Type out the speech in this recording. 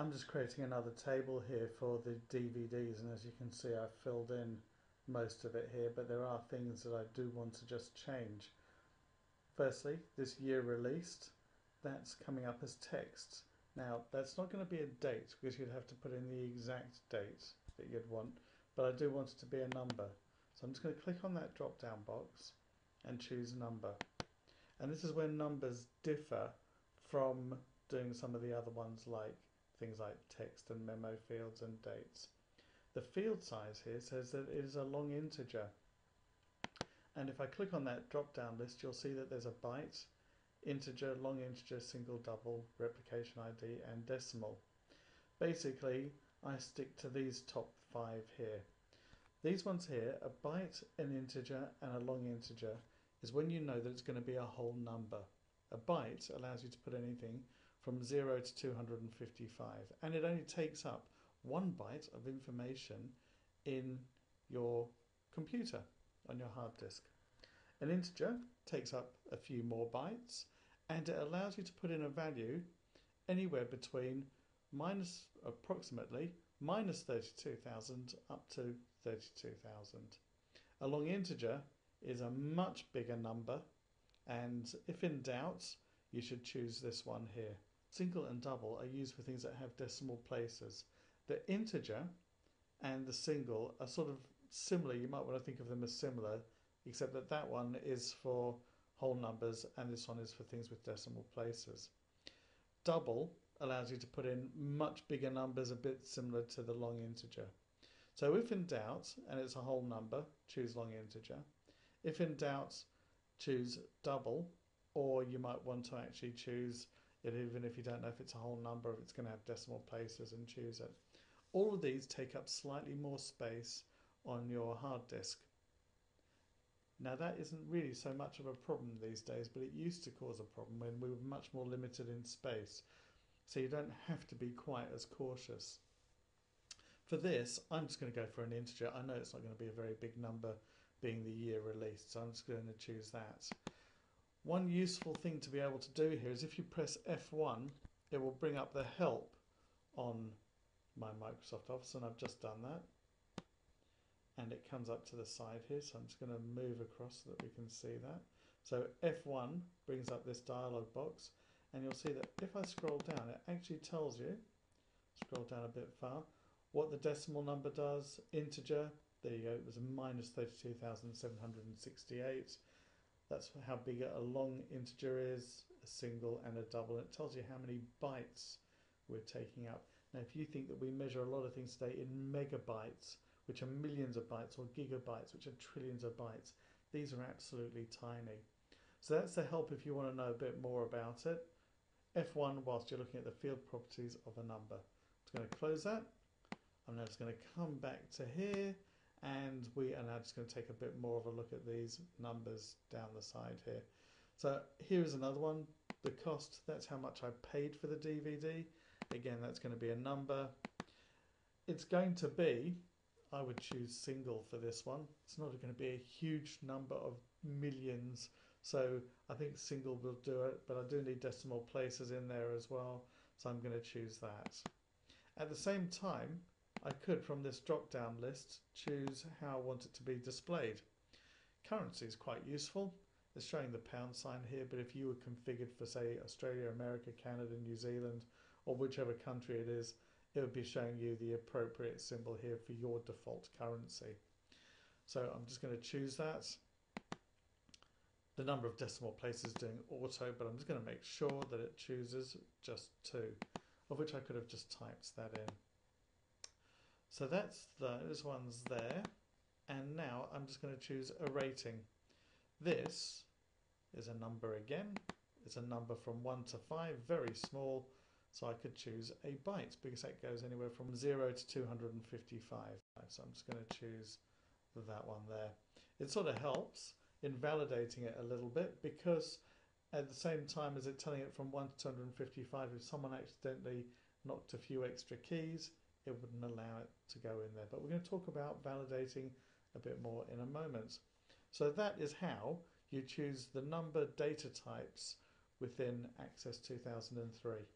I'm just creating another table here for the DVDs, and as you can see I've filled in most of it here, but there are things that I do want to just change. Firstly, this year released, that's coming up as text. Now that's not going to be a date because you'd have to put in the exact date that you'd want, but I do want it to be a number. So I'm just going to click on that drop down box and choose number. And this is where numbers differ from doing some of the other ones like things like text and memo fields and dates. The field size here says that it is a long integer. And if I click on that drop down list, you'll see that there's a byte, integer, long integer, single, double, replication ID and decimal. Basically, I stick to these top 5 here. These ones here, a byte, an integer and a long integer, is when you know that it's going to be a whole number. A byte allows you to put anything from 0 to 255, and it only takes up 1 byte of information in your computer on your hard disk. An integer takes up a few more bytes, and it allows you to put in a value anywhere between approximately minus 32,000 up to 32,000. A long integer is a much bigger number, and if in doubt, you should choose this one here. Single and double are used for things that have decimal places. The integer and the single are sort of similar. You might want to think of them as similar, except that that one is for whole numbers and this one is for things with decimal places. Double allows you to put in much bigger numbers, a bit similar to the long integer. So if in doubt, and it's a whole number, choose long integer. If in doubt, choose double, or you might want to actually choose it even if you don't know if it's a whole number, if it's going to have decimal places, and choose it. All of these take up slightly more space on your hard disk. Now that isn't really so much of a problem these days, but it used to cause a problem when we were much more limited in space. So you don't have to be quite as cautious. For this, I'm just going to go for an integer. I know it's not going to be a very big number being the year released, so I'm just going to choose that. One useful thing to be able to do here is if you press F1, it will bring up the help on my Microsoft Office, and I've just done that. And it comes up to the side here, so I'm just going to move across so that we can see that. So F1 brings up this dialog box, and you'll see that if I scroll down, it actually tells you, scroll down a bit far, what the decimal number does. Integer, there you go, it was a minus 32,768. That's how big a long integer is, a single and a double. It tells you how many bytes we're taking up. Now if you think that we measure a lot of things today in megabytes, which are millions of bytes, or gigabytes, which are trillions of bytes, these are absolutely tiny. So that's the help if you want to know a bit more about it. F1 whilst you're looking at the field properties of a number. I'm just going to close that. I'm now just going to come back to here, and we are now just going to take a bit more of a look at these numbers down the side here. So here's another one. The cost, that's how much I paid for the DVD. Again, that's going to be a number. It's going to be, I would choose single for this one. It's not going to be a huge number of millions, so I think single will do it, but I do need decimal places in there as well, so I'm going to choose that. At the same time, I could, from this drop down list, choose how I want it to be displayed. Currency is quite useful. It's showing the pound sign here, but if you were configured for, say, Australia, America, Canada, New Zealand, or whichever country it is, it would be showing you the appropriate symbol here for your default currency. So I'm just going to choose that. The number of decimal places doing auto, but I'm just going to make sure that it chooses just 2, of which I could have just typed that in. So that's those ones there, and now I'm just going to choose a rating. This is a number again. It's a number from 1 to 5, very small, so I could choose a byte because that goes anywhere from 0 to 255. So I'm just going to choose that one there. It sort of helps in validating it a little bit, because at the same time as it telling it from 1 to 255, if someone accidentally knocked a few extra keys, it wouldn't allow it to go in there. But we're going to talk about validating a bit more in a moment. So that is how you choose the number data types within Access 2003.